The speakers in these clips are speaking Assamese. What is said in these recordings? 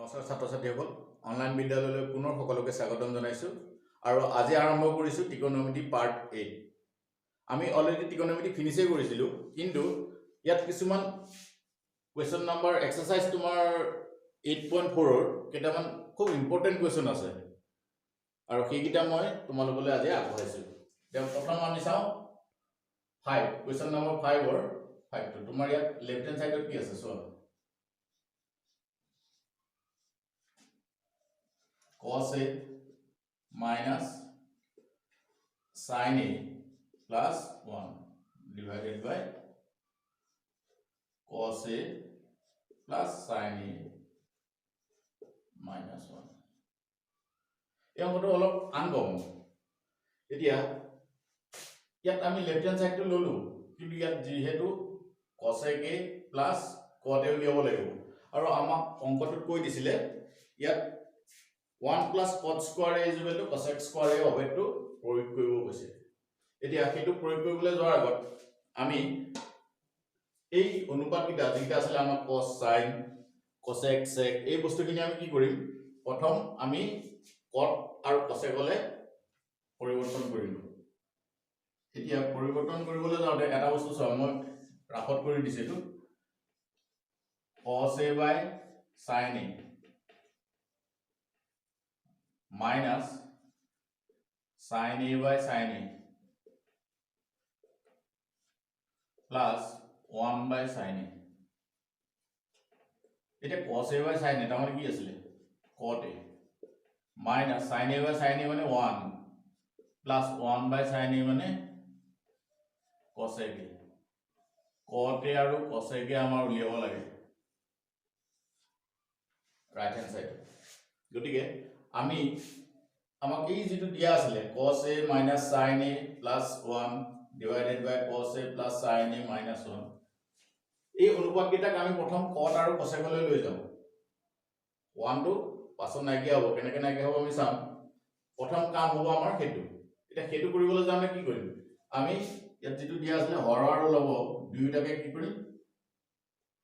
নমস্কাৰ ছাত্ৰ ছাত্ৰীসকল, অনলাইন বিদ্যালয়লৈ পুনৰ সকলোকে স্বাগতম জনাইছোঁ আৰু আজি আৰম্ভ কৰিছোঁ ত্ৰিকোণমিতি পাৰ্ট 8। আমি অলৰেডি ত্ৰিকোণমিতি ফিনিশেই কৰিছিলোঁ, কিন্তু ইয়াত কিছুমান কুৱেশ্যন নাম্বাৰ এক্সাৰচাইজ তোমাৰ 8.4ৰ কেইটামান খুব ইম্পৰ্টেণ্ট কুৱেশ্যন আছে আৰু সেইকেইটা মই তোমালোকলৈ আজি আগবঢ়াইছোঁ। এতিয়া প্ৰথম আমি চাওঁ 5, কুৱেশ্যন নম্বৰ 5ৰ 5টো। তোমাৰ ইয়াত লেফ্ট হেণ্ড ছাইডত কি আছে চোৱা, cos A minus sin A plus 1 divided by cos A plus sin A minus 1। এই অংকটো অলপ আনকমন। এতিয়া ইয়াত আমি লেফট হেণ্ড সাইডটো ললো, কিন্তু ইয়াত যেহেতু cosec A plus cot A উলিয়াব লাগিব আৰু আমাক অংকটোত কৈ দিছিলে ইয়াত 1 plus cot square A is equal to cosec square A অভেদটো প্ৰয়োগ কৰিব কৈছে। এতিয়া সেইটো প্ৰয়োগ কৰিবলৈ যোৱাৰ আগত আমি এই অনুপাতকেইটা যেটা আছিল আমাৰ cos sin cosec sec এই বস্তুখিনি আমি কি কৰিম, প্ৰথম আমি cot আৰু cosec লৈ পৰিৱৰ্তন কৰিম। এতিয়া পৰিৱৰ্তন কৰিবলৈ যাওঁতে এটা বস্তু চোৱা, মই ৰাখত কৰি দিছিলো cos A by sin A minus sin A by sin A plus 1 by sin A। এটা cos A by sin A এটা মানে কি আছিলে cot A minus sin A by sin A মানে 1 plus 1 by sin A মানে cosec A। cot A আৰু cosec A আমাৰ উলিয়াব লাগে ৰাইট হেণ্ড সাইড। গতিকে আমি আমাক এই যেটো দিয়া আছিল cos A minus sin A plus 1 divided by cos A plus sin A minus 1, এই অনুপাতকেইটাক আমি প্ৰথম cot আৰু cosec লৈ যাম। 1 টো পাছত নাইকিয়া হ'ব, কেনেকৈ নাইকিয়া হ'ব আমি চাম। প্ৰথম কাম হ'ব আমাৰ সেইটো। এটা সেইটো কৰিবলৈ যাওঁতে কি কৰিম, আমি ইয়াত যেটো দিয়া আছিল হৰ আৰু লব দুইটাকে কি কৰিম,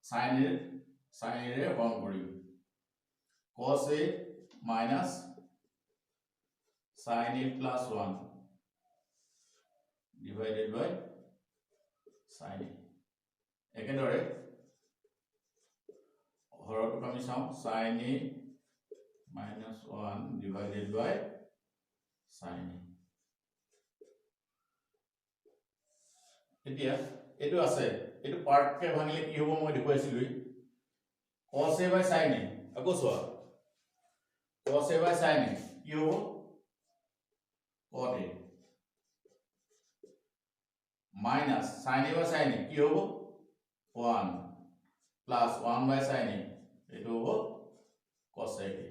sin A ৰে হৰণ কৰিম। cos A minus sin A plus 1 divided by sin A। একেদৰে হৰটোক আমি চাওঁ sin A minus 1 divided by sin A। এতিয়া এটো আছে, এটো পাৰ্টকে ভাঙিলে কি হ'ব মই দেখুৱাইছিলো cos A by sin A। আকৌ চোৱা cos A by sin A কি হ'ব cot A minus sin A by sin A কি হ'ব 1 plus 1 by sin A এটো হ'ব cosec A।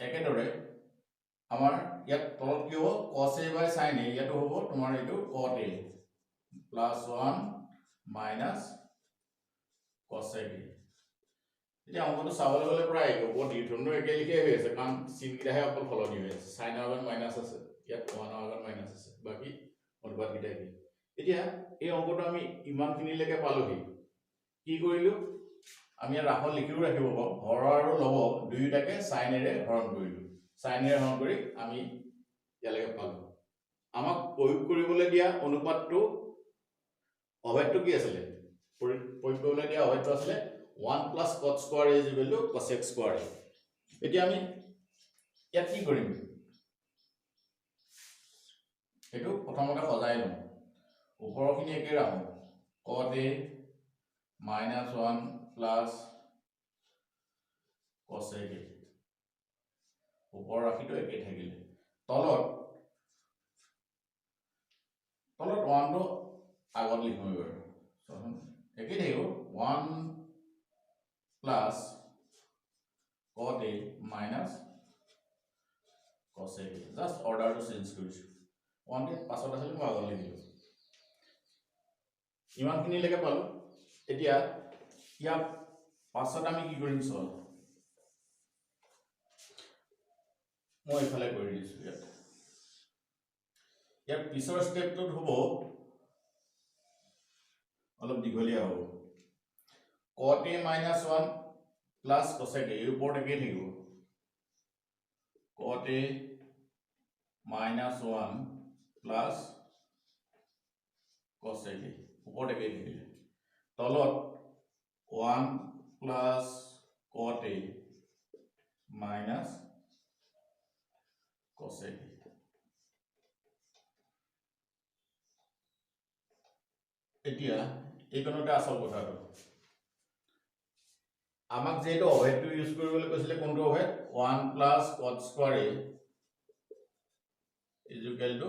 একেদৰে আমাৰ ইয়াত তলত কি হ'ব cos A by sin A, ইয়াতো হ'ব তোমাৰ এটো cot A plus 1 minus cosec A। এতিয়া অংকটো চাবলৈ গ'লে প্ৰায় ওপৰত দ্বিঘাতৰ একে লিখে হৈ আছে, কাৰণ চিন কিটাহে অকল সলনি হৈ আছে। sin ৰ আগত মাইনাস আছে, ইয়াত 1 ৰ আগত মাইনাস আছে, বাকি অনুপাত কিটা একে। এতিয়া এই অংকটো আমি ইমানখিনিলৈকে পালোহি। কি কৰিলো, আমি ৰাখত লিখিও ৰাখিব পাৰোঁ, হৰ আৰু লব দুইটাকে sin A ৰে হৰণ কৰিলো। sin A ৰে হৰণ কৰি আমি ইয়ালৈকে পালো। আমাক প্ৰয়োগ কৰিবলৈ দিয়া অনুপাতটো অভেদটো কি আছিলে, প্ৰয়োগ কৰিবলৈ দিয়া অভেদটো আছিলে 1 plus cot square A is equal to cosec square A। এতিয়া আমি ইয়াত কি কৰিম, এটো প্ৰথমতে সজাই লম, ওপৰখিনি একে ৰাখো cot A minus 1 plus cosec A, ওপৰ ৰাখিটো একে থাকিলে। তলত 1 টো আগত লিখো এবাৰ, একে থাকিব 1 plus cot A minus cosec A, just অৰ্ডাৰটো চেঞ্জ কৰিছো। 1 টো পাছত আছিল মই আগত লিখিলো। ইমানখিনিলৈকে পালো। এতিয়া ইয়াত পাছত আমি কি কৰিম চল, মই ইফালে কৰি দিছো। ইয়াত পিছৰ স্টেপটোত হ'ব অলপ দীঘলীয়া হ'ব। cot A minus 1 প্লাছ কচেক এ ওপৰত একেই থাকিব cot a minus 1 plus cosec a ওপৰত একেই থাকিলে তলত 1 plus cot a minus cosec a এতিয়া এইকণতে আসল কথাটো আমাক যেটো অভেদটো ইউজ কৰিবলৈ কৈছিলে কোনটো অভেদ 1 plus cot square a is equal to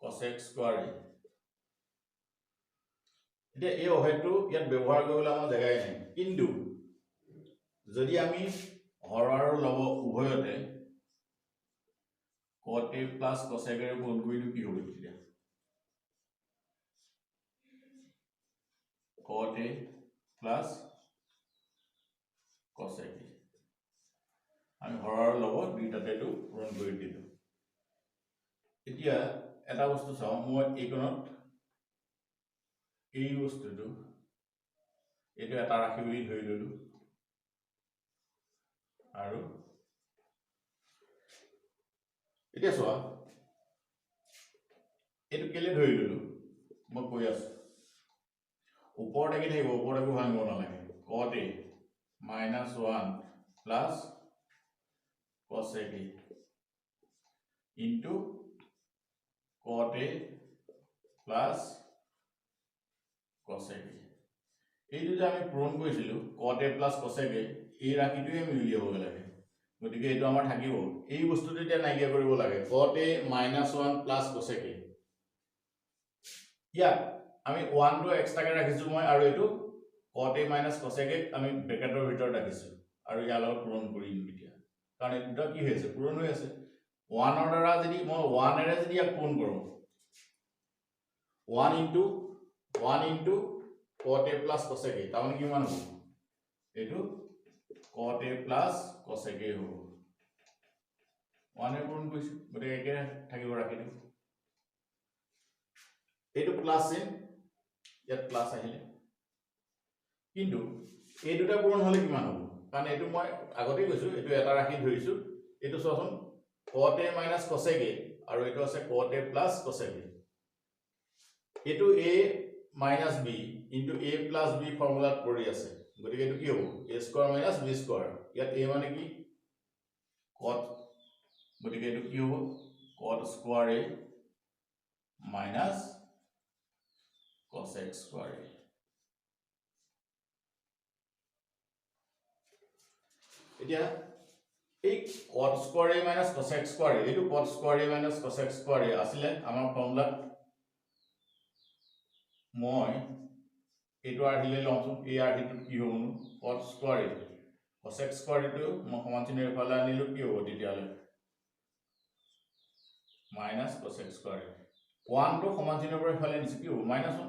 cosec square a এতিয়া এই অভেদটো ইয়াত ব্যৱহাৰ কৰিবলৈ আমাৰ জাগাই নাই কিন্তু যদি আমি হৰ আৰু লব উভয়তে cot a plus cosec a গুণ কৰিলে কি হ'ব তেতিয়া cot a plus cosec a আমি হৰ আৰু লব দুইটাতে তো পূৰণ কৰি দিলো এতিয়া এটা বস্তু চাও মই এইকণত এই বস্তুটো এটো এটা ৰাখি বুলি ধৰি ললো আৰু এতিয়া চোৱা এটো কেলে ধৰি ললো মই কৈ আছো ওপৰত একে থাকিব ওপৰত একো ভাঙিব নালাগে cot a minus 1 plus cosec a into cot a plus cosec a এইটো যে আমি পূৰণ কৰিছিলো cot a plus cosec a এই ৰাশিটোৱে আমি উলিয়াব লাগে গতিকে এইটো আমাৰ থাকিব এই বস্তুটো এতিয়া নাইকিয়া কৰিব লাগে cot a minus 1 plus cosec a ইয়াত আমি 1 টো এক্সট্ৰাকে ৰাখিছো মই আৰু এইটো cot a minus cosec a আমি ব্ৰেকেটৰ ভিতৰত ৰাখিছো আৰু ইয়াৰ লগত পূৰণ কৰিম এতিয়া কাৰণ এটা কি হৈছে পূৰণ হৈ আছে 1 ৰ দ্বাৰা যদি মই 1 এৰে যদি ইয়াক পূৰণ কৰো 1 into cot a plus cosec a তাহলে কিমান হ'ব এটো cot a plus cosec a হ'ব 1 এ পূৰণ কৰিছো গতে একে থাকিব ৰাখিলো এটো প্লাস চিন ইয়াত প্লাস আহিলে কিন্তু এই দুটা পূৰণ হলে কিমান হ'ব কাৰণ এটো মই আগতে কৈছো এটো এটা ৰাখি ধৰিছো এটো চোৱাচোন cot a minus cosec a আৰু এটো আছে cot a plus cosec a এটো a minus b into a plus b ফৰ্মুলাত পৰি আছে গতিকে এটো কি হ'ব a square minus b square ইয়াত a মানে কি cot গতিকে এটো কি হ'ব cot square a minus cosec square a এতিয়া এই cot square a minus cosec square a এটো cot square a minus cosec square a আসলে আমাৰ ফৰ্মুলা মই এটো আহিলে লমচোন এই আৰটো কি হ'ব cot square a cosec square a টো মই সমান চিহ্নৰ ফালে আনিলো কি হ'ব তেতিয়ালে minus cosec square a 1 টো সমান চিহ্নৰ পৰা ফালে নিছে কি হ'ব -1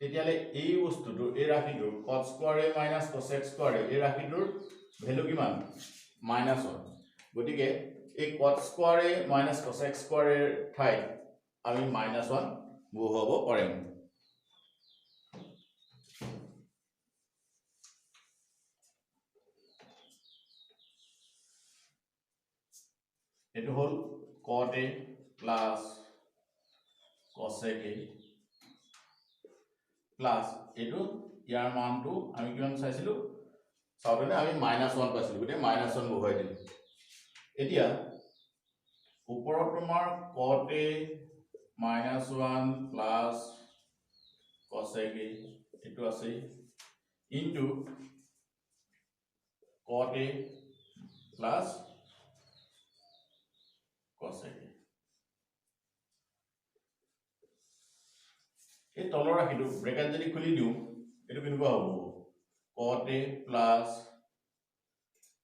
তেতিয়ালে এই বস্তুটো এই ৰাশিটো cot square a minus cosec square a এই ৰাশিটোৰ ভ্যালু কিমান -1 গতিকে এই cot square a minus cosec square a ঠাইত আমি -1 বহুৱাব পাৰিম এটো হল cot a plus cosec a plus এটো ইয়াৰ মানটো আমি কিমান চাইছিলো সাউদনে আমি -1 পাইছিলো গতে -1 বহুৱাই দিম এতিয়া ওপৰত তোমাৰ cot a -1 plus cosec a এটো আছে into cot a plus cosec a এই তলৰ ৰাখিটো ব্ৰেকেট যদি খুলি দিও এটো কেনেকুৱা হ'ব cot a plus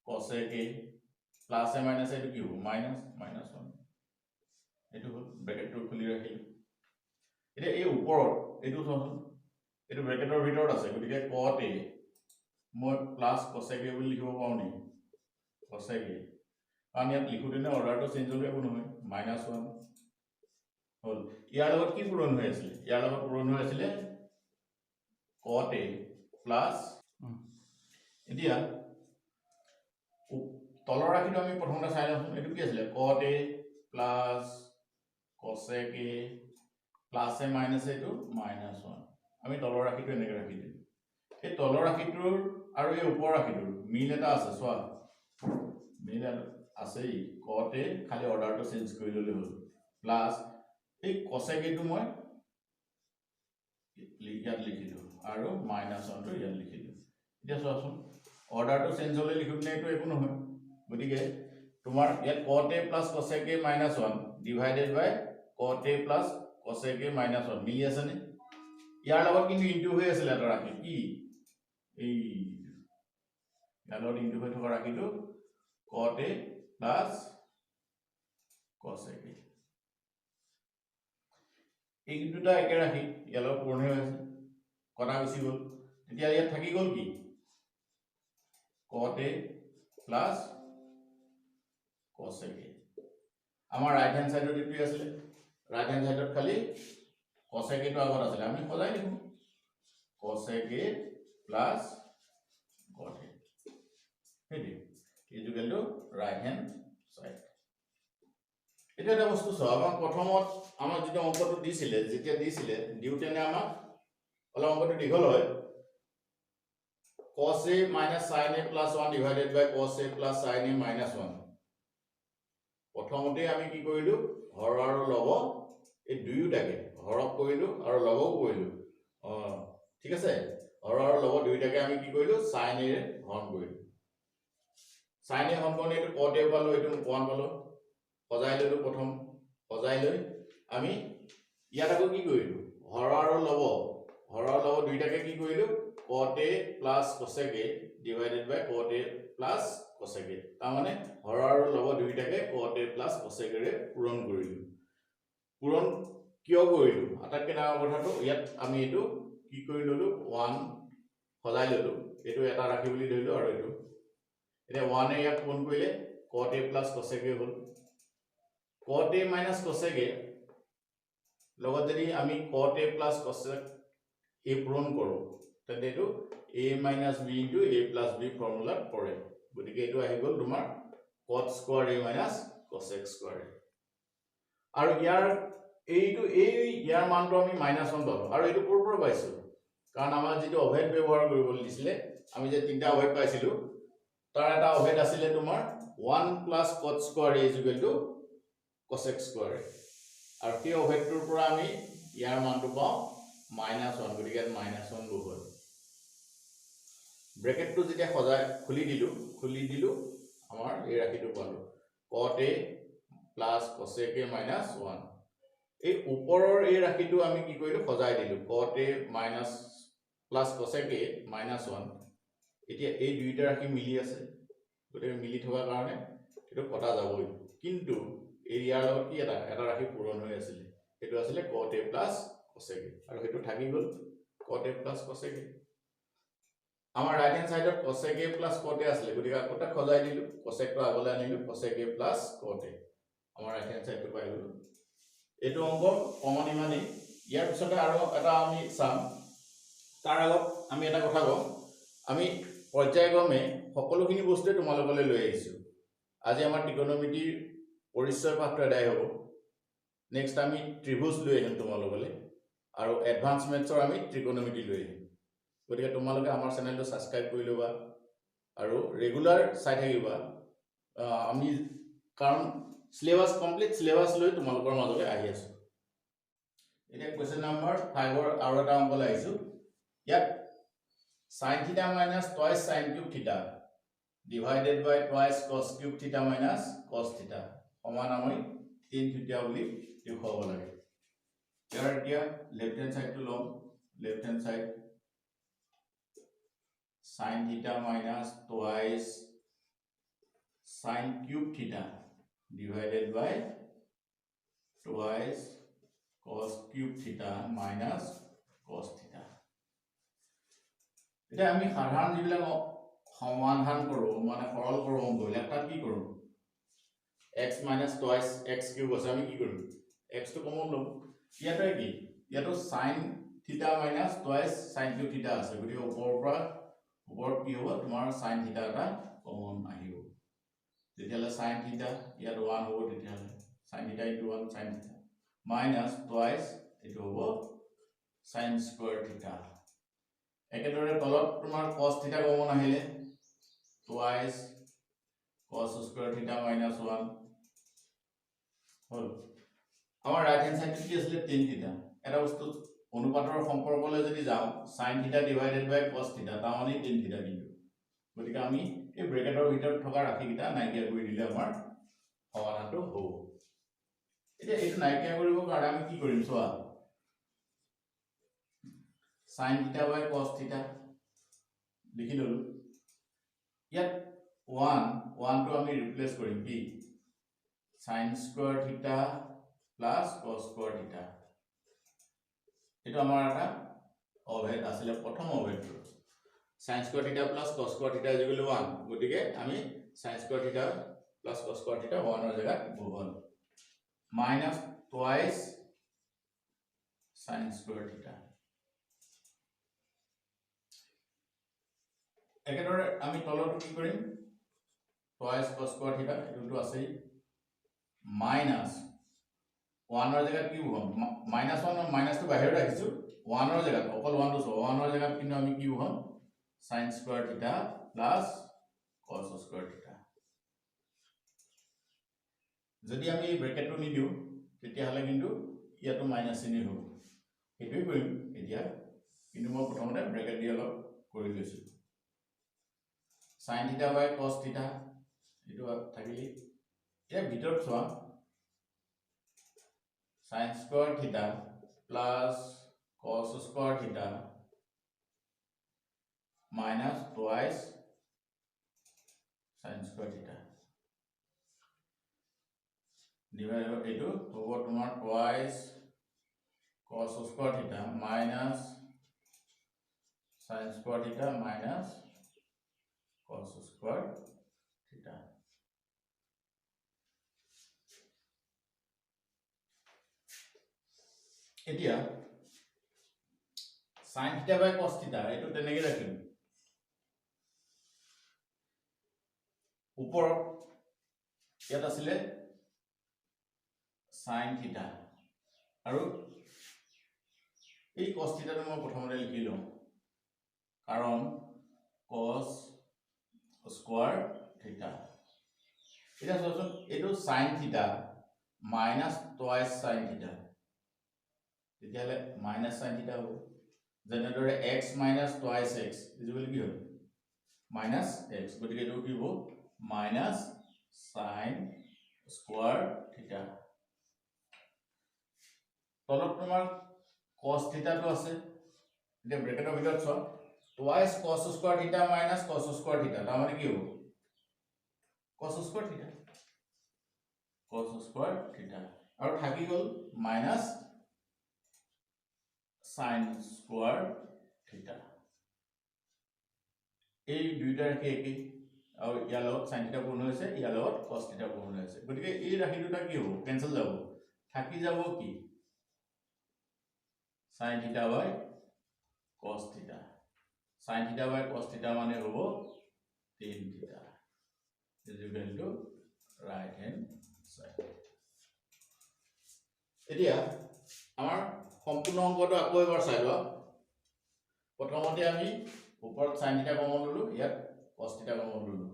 cosec a plus a minus a এটো কি হ'ব -1 এটো হল ব্ৰেকেটটো খুলি ৰাখিলো এতিয়া এই ওপৰত এটো চাচোন এটো ব্ৰেকেটৰ ভিতৰত আছে গতিকে cot a মই প্লাস cosec a বুলি লিখিব পাৰো নি cosec a কাৰণ ইয়াত লিখোতেনে অৰ্ডাৰটো চেঞ্জ হ'লে একো নহয় -1 হল ইয়াৰ লগত কি পূৰণ হৈ আছিল ইয়াৰ লগত পূৰণ হৈ আছিল cot a plus এতিয়া তলৰ ৰাশিটো আমি প্ৰথমতে চাই লওঁচোন এইটো কি আছিলে cot a plus cosec a plus a minus এইটো -1 আমি তলৰ ৰাশিটো এনেকৈ ৰাখি দিম এই তলৰ ৰাশিটোৰ আৰু এই ওপৰৰ ৰাশিটোৰ মিল এটা আছে চোৱা মিল আছেই cot a খালি অৰ্ডাৰটো চেঞ্জ কৰি ল'লে হ'ল প্লাছ এই cosec a টো মই ইয়াত লিখিলো আৰু -1টো ইয়াত লিখিলো এতিয়া চোৱাচোন অৰ্ডাৰটো চেঞ্জ হ'লে লিখোঁতে এইটো একো নহয় গতিকে তোমাৰ ইয়াত cot a plus cosec a minus 1 divided by cot a plus cosec a minus 1 মিলি আছে নে ইয়াৰ লগত কিন্তু ইনটু হৈ আছিল এটা ৰাশি কি এই ইয়াৰ লগত ইনটু হৈ থকা ৰাশিটো cot a plus cosec a এই দুটা একে ৰাশি ইয়াৰ লগত পূৰণ হৈ আছে কটা গুচি গ'ল তেতিয়া ইয়াত থাকি গ'ল কি cot a plus cosec a আমাৰ রাইট হ্যান্ড সাইডত এটো আছিল রাইট হ্যান্ড সাইডত খালি cosec a টো আগত আছিল আমি সজাই লিখো cosec a plus cot a হেডি equal to right hand side এটা এটা বস্তু সব আমাক প্ৰথমত আমাৰ যেটা অংকটো দিছিলে যেতিয়া দিছিলে দিউটেনে আমাক অলা অংকটো দীঘল হয় cos a minus sin a plus 1 divided by cos a plus sin a minus 1 প্ৰথমতে আমি কি কৰিলো হৰ আৰু লব এই দুয়োটাকে হৰক কৰিলো আৰু লবক কৰিলো ঠিক আছে হৰ আৰু লব দুয়োটাকে আমি কি কৰিলো sin a হৰণ কৰিলো sin a হৰণ কৰি এটো cot a পালো এটো 1 পালো সজাই ললো প্ৰথম সজাই লৈ আমি ইয়াত আকৌ কি কৰিলো হৰ আৰু লব দুয়োটাকে কি কৰিলো cot a plus cosec a divided by cot a plus cosec a তাৰ মানে হৰ আৰু লব দুয়োটাকে cot a plus cosec a ৰে পূৰণ কৰিলো পূৰণ কিয় কৰিলো আটাইতকৈ ডাঙৰ কথাটো ইয়াত আমি এটো কি কৰি ললো 1 সজাই ললো এটো এটা ৰাখি বুলি ধৰিলো আৰু এটো এতিয়া 1 এ ইয়াক পূৰণ কৰিলে cot a plus cosec a হ'ল cot a minus cosec a লগত যদি আমি cot a plus cosec a পূৰণ কৰো তেন্তে এটো a minus b into a plus b ফৰ্মুলাত পৰে গতিকে এটো আহি গ'ল তোমাৰ cot square a minus cosec square a আৰু ইয়াৰ মানটো আমি -1 পালো আৰু এটো ক'ৰ পৰা পাইছো কাৰণ আমাৰ যেটো অভেদ ব্যৱহাৰ কৰিবলৈ দিছিলে আমি যে তিনটা অভেদ পাইছিলো তাৰ এটা অভেদ আছিল তোমাৰ 1 plus cot square a is equal to cosec square a আৰু সেই অভেদটোৰ পৰা আমি ইয়াৰ মানটো পাওঁ -1 গতিকে -1 বহুল ব্ৰেকেটটো যেতিয়া সজাই খুলি দিলো আমাৰ এই ৰাশিটো পালো cot a plus cosec a minus 1 এই ওপৰৰ এই ৰাশিটো আমি কি কৰিলো সজাই দিলো cot a minus plus cosec a minus 1 এতিয়া এই দুইটা ৰাশি মিলি আছে গতিকে মিলি থকা কাৰণে এটো কটা যাবই কিন্তু এই ইয়াৰ লগত কি এটা ৰাশি পূৰণ হৈ আছিল এটো আছিল cot a plus cosec a আৰু হেতু থাকি গল cot a plus cosec a আমাৰ রাইট হ্যান্ড সাইডত cosec a plus cot a আছিল গতিকে আকটা খজাই দিলো cosec টো আগলৈ আনিলো cosec a plus cot a আমাৰ ৰাইট হ্যান্ড সাইডটো পাই গলো এটো অংক কমন ইমানেই ইয়াৰ পিছতে আৰু এটা আমি চাম তাৰ আগত আমি এটা কথা কম আমি পৰ্যায়ক্ৰমে সকলোখিনি বস্তু তোমালোকলৈ লৈ আহিছো আজি আমাৰ ত্ৰিকোণমিতিৰ পৰিচয় পাঠটো আদায় হ'ব নেক্সট আমি ত্ৰিভুজ লৈ আহিম তোমালোকলৈ আৰু এডভান্স মেথছৰ আমি ত্ৰিকোণমিতি লৈ আহিম গতিকে তোমালোকে আমাৰ চেনেলটো সাবস্ক্ৰাইব কৰি লবা আৰু ৰেগুলাৰ চাই থাকিবা আমি কাৰণ সিলেবাস কমপ্লিট সিলেবাস লৈ তোমালোকৰ মাজলৈ আহি আছো এটা কোৱেশ্চন নম্বৰ 5 ৰ আৰু এটা অংক লাইছো ইয়াত sin theta minus twice sin cube theta divided by twice cos cube theta minus cos theta সমান আমি 3 theta বুলি লিখাব লাগে ইয়াৰ এতিয়া লেফট হ্যান্ড সাইডটো লম left hand side sin theta minus twice sin cube theta divided by twice cos cube theta minus cos theta এটা আমি সাধাৰণ যিবিলাক সমাধান কৰো মানে সৰল কৰো অংকবিলাক তাত কি কৰো x minus twice x cube আছে আমি কি কৰো x টো কমন লম ইয়াতে কি ইয়াতো sin theta minus twice sin cube theta আছে গতিকে ওপৰৰ পৰা ওপৰত কি হ'ব তোমাৰ sin থিটা এটা কমন আহিব তেতিয়ালে sin থিটা ইয়াত 1 হ'ব তেতিয়ালে sin থিটা * 1 sin থিটা মাইনাস টুৱাইস এটো হ'ব sin স্কয়াৰ থিটা একেদৰে তলত তোমাৰ cos থিটা কমন আহিলে টুৱাইস cos স্কয়াৰ থিটা মাইনাস 1 হল আমাৰ ৰাইট হ্যান্ড সাইড কি আছিল tan থিটা এটা বস্তু অনুপাতৰ সম্পৰ্কলৈ যদি যাও sin থিটা ডিভাইডেড বাই cos থিটা তা মানে tan থিটা কিন্তু গতিকে আমি এই ব্ৰেকেটৰ ভিতৰত থকা ৰাশিকিটা নাইকিয়া কৰি দিলে আমাৰ সমাধানটো হ'ব এতিয়া এইটো নাইকিয়া কৰিবৰ কাৰণে আমি কি কৰিম চোৱা sin থিটা বাই cos থিটা লিখি ললো ইয়াত 1 টো আমি ৰিপ্লেস কৰিম কি sin স্কয়াৰ থিটা প্লাস cos স্কয়াৰ থিটা এটো আমাৰ এটা অভেদ আছিল প্ৰথম অভেদটো sin স্কয়াৰ থিটা প্লাস cos স্কয়াৰ থিটা = 1 গতিকে আমি sin স্কয়াৰ থিটা প্লাস cos স্কয়াৰ থিটা 1 ৰ জায়গাত বহাল মাইনাস টুৱাইস sin স্কয়াৰ থিটা একেদৰে আমি তলটো কি কৰিম টুৱাইস cos স্কয়াৰ থিটা এটো আছেই মাইনাস 1 ৰ জায়গাত কি বহাম মাইনাস 1 মাইনাসটো বাহিৰত ৰাখিছো 1 ৰ জায়গাত অকল 1 টো 1 ৰ জায়গাত কিন্তু আমি কি বহাম sin স্কয়াৰ থিটা প্লাস cos স্কয়াৰ থিটা যদি আমি ব্ৰেকেটটো নি দিও তেতিয়া হলে কিন্তু ইয়াটো মাইনাস চিনি হ'ব এটোই কৰিম এতিয়া কিন্তু মই প্ৰথমতে ব্ৰেকেট দি অলপ কৰি লৈছো sin থিটা বাই cos থিটা এটো থাকিলি ইয়াৰ ভিতৰত চোৱা sin স্কয়াৰ থিটা প্লাস cos স্কয়াৰ থিটা minus twice sin square theta divided by eto hobo tomar twice cos square theta minus sin square theta minus cos square theta etia sin theta by cos theta eto tenege rakhim উপৰ ইয়াত আছিল sin থিটা আৰু এই cos থিটাটো মই প্ৰথমতে লিখি লম কাৰণ cos স্কয়াৰ থিটা এটা সহজ এটো sin থিটা মাইনাস টুৱাইস sin থিটা তেতিয়ালে মাইনাস sin থিটা হ'ব যেনেদৰে x minus twice x equal কি হ'ব মাইনাস x গতিকে এটো কি হ'ব minus sin square theta তলত তোমাৰ cos theta টো আছে এটা ব্ৰেকেটৰ ভিতৰত চোৱা twice cos square theta minus cos square theta তাৰ মানে কি হ'ব cos square theta আৰু থাকি গল minus sin square theta এই দুইটা ৰাশি একেই আৰু ইয়াৰ লগত sin থিটা পূৰ্ণ হৈছে ইয়াৰ লগত cos থিটা পূৰ্ণ হৈছে গতিকে এই ৰাশি দুটা কি হ'ব কেনসেল যাব থাকি যাব কি sin থিটা বাই cos থিটা sin থিটা বাই cos থিটা মানে হ'ব tan থিটা is equal to right hand side এতিয়া আমাৰ সম্পূৰ্ণ অংকটো আকৌ এবাৰ চাই লোৱা প্ৰথমতে আমি ওপৰত sin থিটা কমন ললো ইয়াত cos থিটা কমন ললো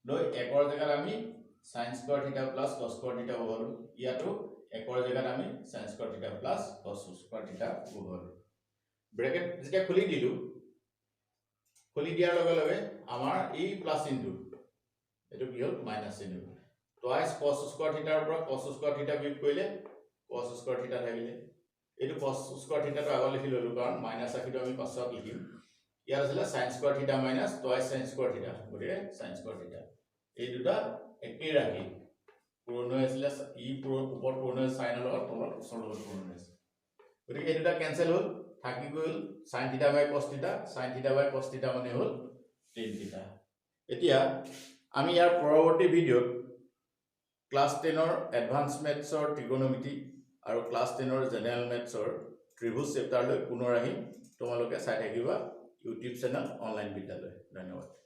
লৈ একৰ জায়গাত আমি sin স্কয়াৰ থিটা প্লাস cos স্কয়াৰ থিটা বহালো ইয়াতো একৰ জায়গাত আমি sin স্কয়াৰ থিটা প্লাস cos স্কয়াৰ থিটা বহালো ব্ৰেকেট যেতিয়া খুলি দিলু খুলি দিয়াৰ লগে লগে আমাৰ এই প্লাস চিহ্নটো এটো কি হ'ল মাইনাস চিহ্ন টুৱাইস cos স্কয়াৰ থিটাৰ পৰা cos স্কয়াৰ থিটা বিয়োগ কৰিলে cos স্কয়াৰ থিটা থাকিলে এটো cos স্কয়াৰ থিটাটো আগত লিখি ললো কাৰণ মাইনাস ৰাখিটো আমি পাছত লিখিম ইয়াৰ আছিল sin স্কয়াৰ থিটা মাইনাস টুৱাইস sin স্কয়াৰ থিটা গতিকে sin স্কয়াৰ থিটা এই দুটা একেই ৰাখি পূৰণ হৈছিল ই পূৰণ ওপৰত পূৰণ হৈ sin ৰ লগত তলত ওচৰ লগত পূৰণ হৈছে গতিকে এই দুটা কেনসেল হ'ল থাকি গল sin থিটা বাই cos থিটা sin থিটা বাই cos থিটা মানে হ'ল tan থিটা এতিয়া আমি ইয়াৰ পৰৱৰ্তী ভিডিঅ'ত ক্লাস 10 ৰ এডভান্স মেথছৰ ট্ৰিগোনোমেট্ৰি আৰু ক্লাস 10 ৰ জেনেৰেল মেথছৰ ত্ৰিভুজ চেপ্টাৰলৈ পুনৰ আহিম তোমালোকে চাই থাকিবা ইউটিউব চেনেল অনলাইন বিদ্যালয়। ধন্যবাদ।